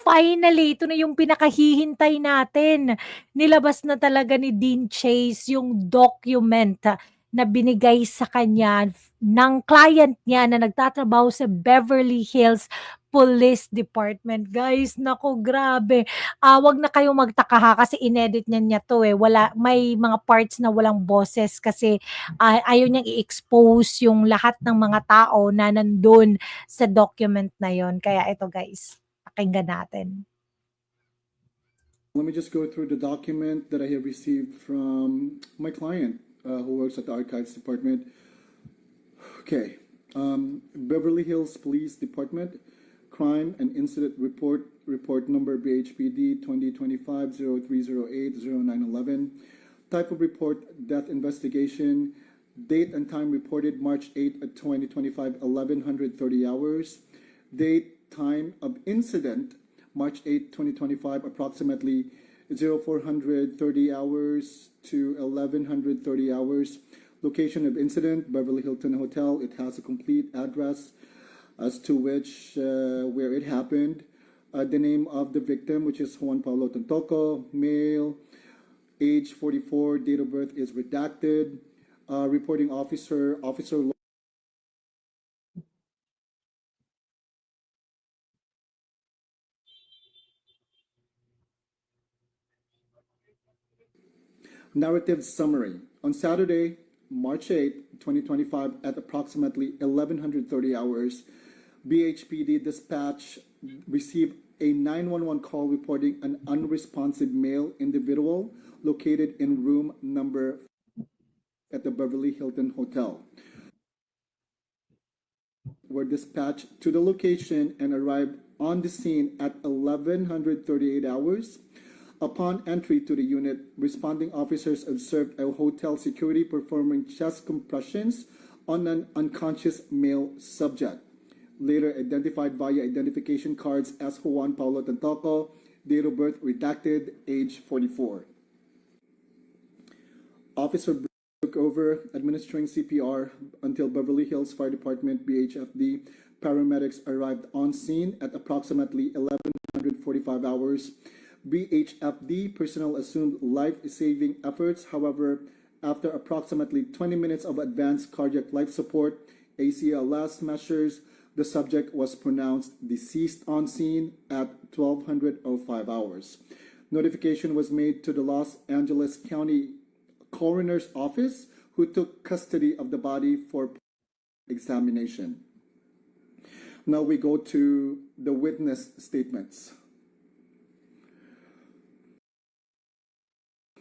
finally, ito na yung pinakahihintay natin. Nilabas na talaga ni Deen Chase yung document na binigay sa kanya ng client niya na nagtatrabaho sa Beverly Hills Police Department. Guys, naku, grabe. Wag na kayong magtaka ha, kasi inedit niya to eh. May mga parts na walang boses kasi ayaw niyang i-expose yung lahat ng mga tao na nandun sa document na yon. Kaya ito guys, pakinggan natin. Let me just go through the document that I have received from my client who works at the Archives Department. Okay. Beverly Hills Police Department, Crime and Incident Report, report number BHPD 2025-0308-0911. Type of report, death investigation. Date and time reported March 8, 2025, 11:30 hours. Date, time of incident, March 8, 2025, approximately 0430 hours to 1130 hours. Location of incident, Beverly Hilton Hotel. It has a complete address as to where it happened. The name of the victim, which is Juan Paulo Tontoco, male, age 44, date of birth is redacted. Reporting officer, narrative summary. On Saturday, March 8, 2025, at approximately 1130 hours, BHPD dispatch received a 911 call reporting an unresponsive male individual located in room number at the Beverly Hilton Hotel. Were dispatched to the location and arrived on the scene at 1138 hours. Upon entry to the unit, responding officers observed a hotel security performing chest compressions on an unconscious male subject, later identified via identification cards as Juan Paulo Tontoco, date of birth redacted, age 44. Officer took over administering CPR until Beverly Hills Fire Department BHFD paramedics arrived on scene at approximately 1145 hours. BHFD personnel assumed life-saving efforts. However, after approximately 20 minutes of advanced cardiac life support, ACLS measures, the subject was pronounced deceased on scene at 12:05 hours. Notification was made to the Los Angeles County Coroner's Office, who took custody of the body for examination. Now we go to the witness statements.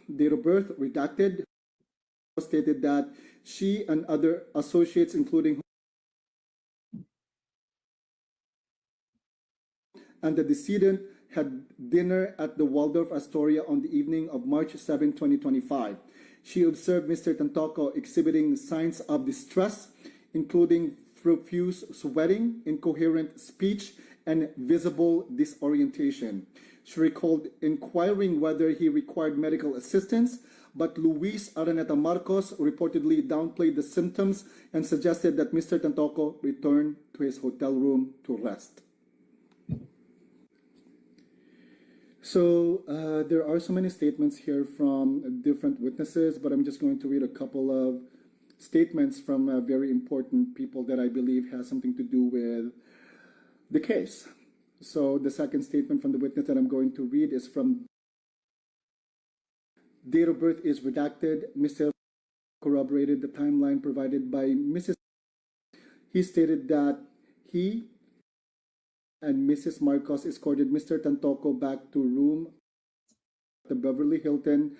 Date of birth redacted. Stated that she and other associates, including and the decedent, had dinner at the Waldorf Astoria on the evening of March 7, 2025. She observed Mr. Tontoco exhibiting signs of distress, including profuse sweating, incoherent speech, and visible disorientation. She recalled inquiring whether he required medical assistance, but Luis Araneta Marcos reportedly downplayed the symptoms and suggested that Mr. Tontoco return to his hotel room to rest. So there are so many statements here from different witnesses, but I'm just going to read a couple of statements from very important people that I believe has something to do with the case. So the second statement from the witness that I'm going to read is from date of birth is redacted. Mr. corroborated the timeline provided by Mrs. He stated that he and Mrs. Marcos escorted Mr. Tontoco back to room at the Beverly Hilton,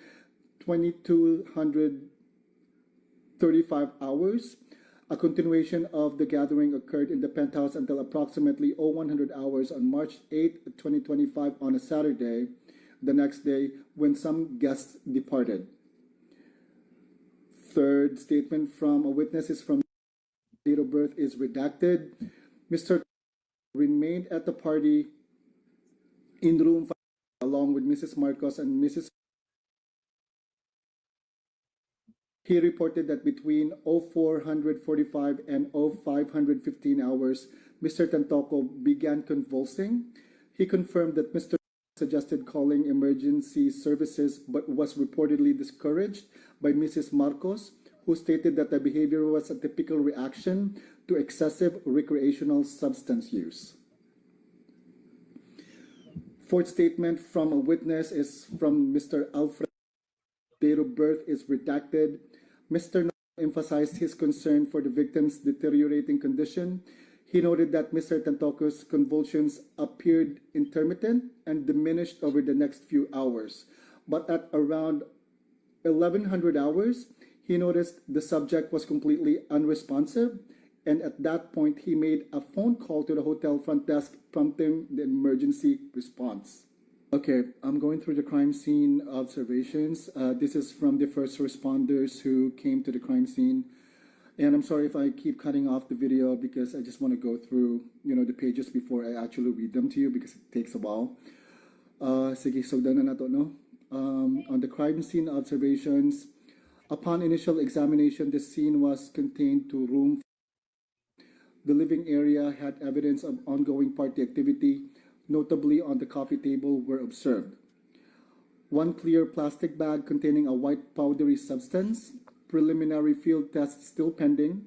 2235 hours. A continuation of the gathering occurred in the penthouse until approximately 0100 hours on March 8, 2025 on a Saturday, the next day, when some guests departed. Third statement from a witness is from date of birth is redacted. Mr. remained at the party in room 5 along with Mrs. Marcos and Mrs. He reported that between 0445 and 0515 hours, Mr. Tontoco began convulsing. He confirmed that Mr. suggested calling emergency services but was reportedly discouraged by Mrs. Marcos, who stated that the behavior was a typical reaction to excessive recreational substance use. Fourth statement from a witness is from Mr. Alfred. Date of birth is redacted. Mr. emphasized his concern for the victim's deteriorating condition. He noted that Mr. Tantoco's convulsions appeared intermittent and diminished over the next few hours. But at around 1100 hours, he noticed the subject was completely unresponsive, and at that point, he made a phone call to the hotel front desk, prompting the emergency response. Okay, I'm going through the crime scene observations. This is from the first responders who came to the crime scene. And I'm sorry if I keep cutting off the video because I just want to go through, the pages before I actually read them to you because it takes a while. Sige, so na nato, no? On the crime scene observations, upon initial examination, the scene was contained to room. The living area had evidence of ongoing party activity, notably on the coffee table, were observed. One clear plastic bag containing a white powdery substance, preliminary field tests still pending.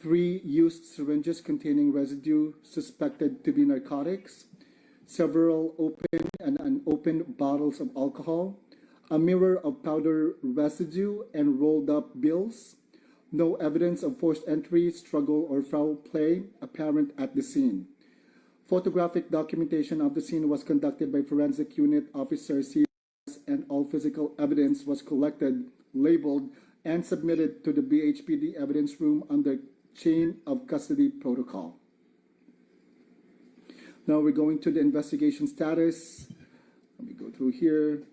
3 used syringes containing residue suspected to be narcotics. Several open and unopened bottles of alcohol. A mirror of powder residue and rolled up bills. No evidence of forced entry, struggle, or foul play apparent at the scene. Photographic documentation of the scene was conducted by Forensic Unit Officer C, and all physical evidence was collected, labeled, and submitted to the BHPD evidence room under chain of custody protocol. Now we're going to the investigation status. Let me go through here.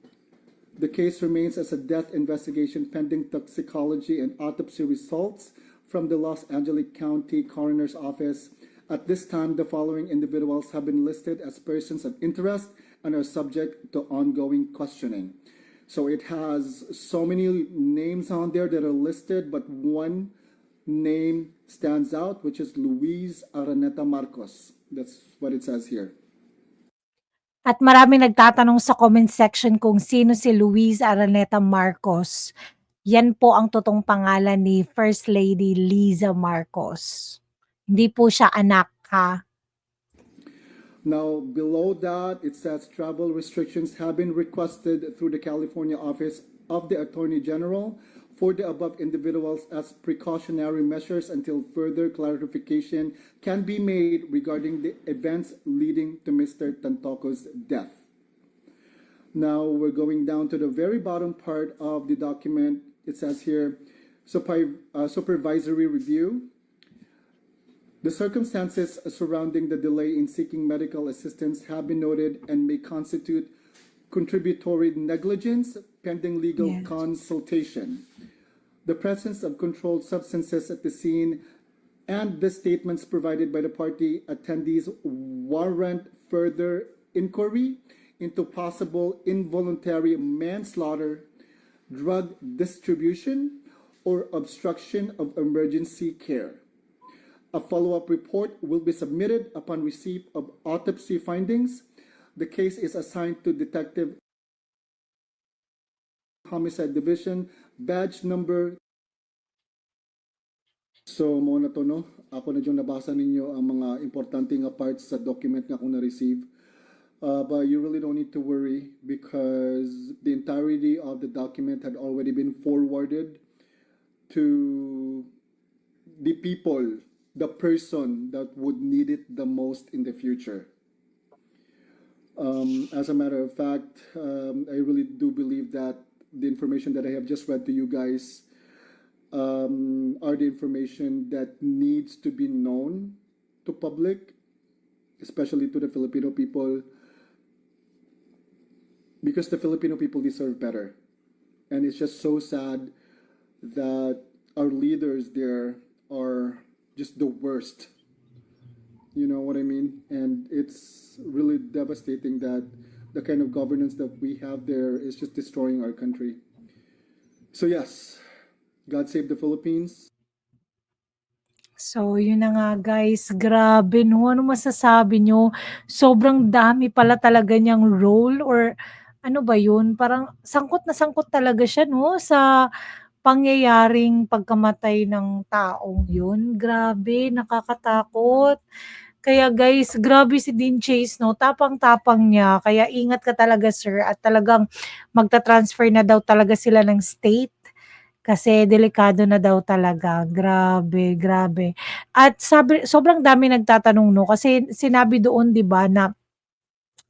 The case remains as a death investigation pending toxicology and autopsy results from the Los Angeles County Coroner's Office. At this time, the following individuals have been listed as persons of interest and are subject to ongoing questioning. So it has so many names on there that are listed, but one name stands out, which is Luis Araneta Marcos. That's what it says here. At maraming nagtatanong sa comment section kung sino si Luis Araneta Marcos. Yan po ang totoong pangalan ni First Lady Liza Marcos. Hindi po siya anak, ha? Now, below that, it says travel restrictions have been requested through the California Office of the Attorney General for the above individuals as precautionary measures until further clarification can be made regarding the events leading to Mr. Tantoco's death. Now, we're going down to the very bottom part of the document. It says here, supervisory review. The circumstances surrounding the delay in seeking medical assistance have been noted and may constitute contributory negligence pending legal consultation. The presence of controlled substances at the scene and the statements provided by the party attendees warrant further inquiry into possible involuntary manslaughter, drug distribution, or obstruction of emergency care. A follow-up report will be submitted upon receipt of autopsy findings. The case is assigned to Detective Homicide Division, badge number. So, mo na to, no? Ako na yung nabasa ninyo ang mga importante nga parts sa document nga akong na-receive. But you really don't need to worry because the entirety of the document had already been forwarded to the people, the person that would need it the most in the future. As a matter of fact, I really do believe that the information that I have just read to you guys are the information that needs to be known to public, especially to the Filipino people, because the Filipino people deserve better. And it's just so sad that our leaders there are just the worst. You know what I mean? And it's really devastating that the kind of governance that we have there is just destroying our country. So yes, God save the Philippines. So, yun na nga guys, grabe 'no, ano masasabi niyo? Sobrang dami pala talaga niyang role or ano ba yun, parang sangkot na sangkot talaga siya 'no, sa pangyayaring pagkamatay ng taong yun. Grabe, nakakatakot. Kaya guys, grabe si Deen Chase 'no, tapang-tapang niya. Kaya ingat ka talaga sir at talagang magta-transfer na daw talaga sila ng state. Kasi delikado na daw talaga, grabe, grabe. At sabi sobrang dami nagtatanong 'no, kasi sinabi doon 'di ba na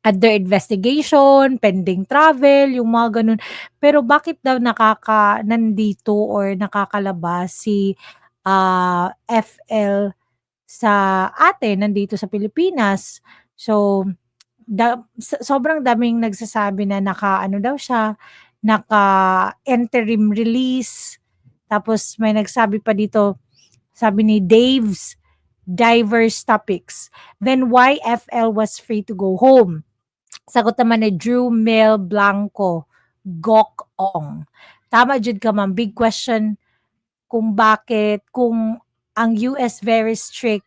under investigation, pending travel, yung mga gano'n. Pero bakit daw nandito or nakakalabas si, FL sa atin, nandito sa Pilipinas. So, sobrang daming nagsasabi na naka-ano daw siya, naka-interim release. Tapos may nagsabi pa dito, sabi ni Dave's diverse topics. Then why FL was free to go home? Sagot naman ni Drew Mel Blanco, Gok Ong. Tama jud ka ma'am, big question kung bakit kung ang US very strict,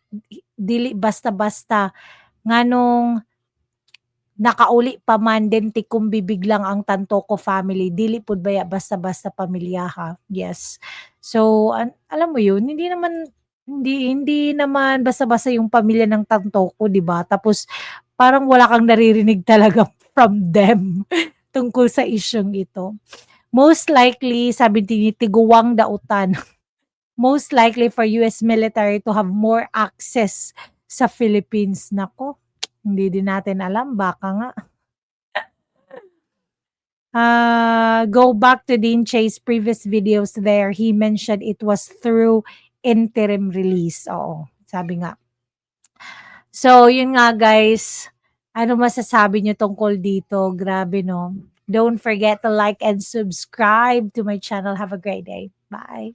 dili basta-basta nganong nakauli pa man din ti kumbibig lang ang Tantoko family, dili pud baya basta-basta pamilyaha, yes. So, alam mo yun, hindi naman basta-basta yung pamilya ng Tantoko, 'di ba? Tapos parang wala kang naririnig talaga from them tungkol sa isyung ito. Most likely, sabi ni Tiguwang Dautan, most likely for US military to have more access sa Philippines. Nako, hindi din natin alam, baka nga. Go back to Deen Chase previous videos there. He mentioned it was through interim release. Oo, sabi nga. So, yun nga guys. Ano masasabi nyo tungkol dito? Grabe no. Don't forget to like and subscribe to my channel. Have a great day. Bye.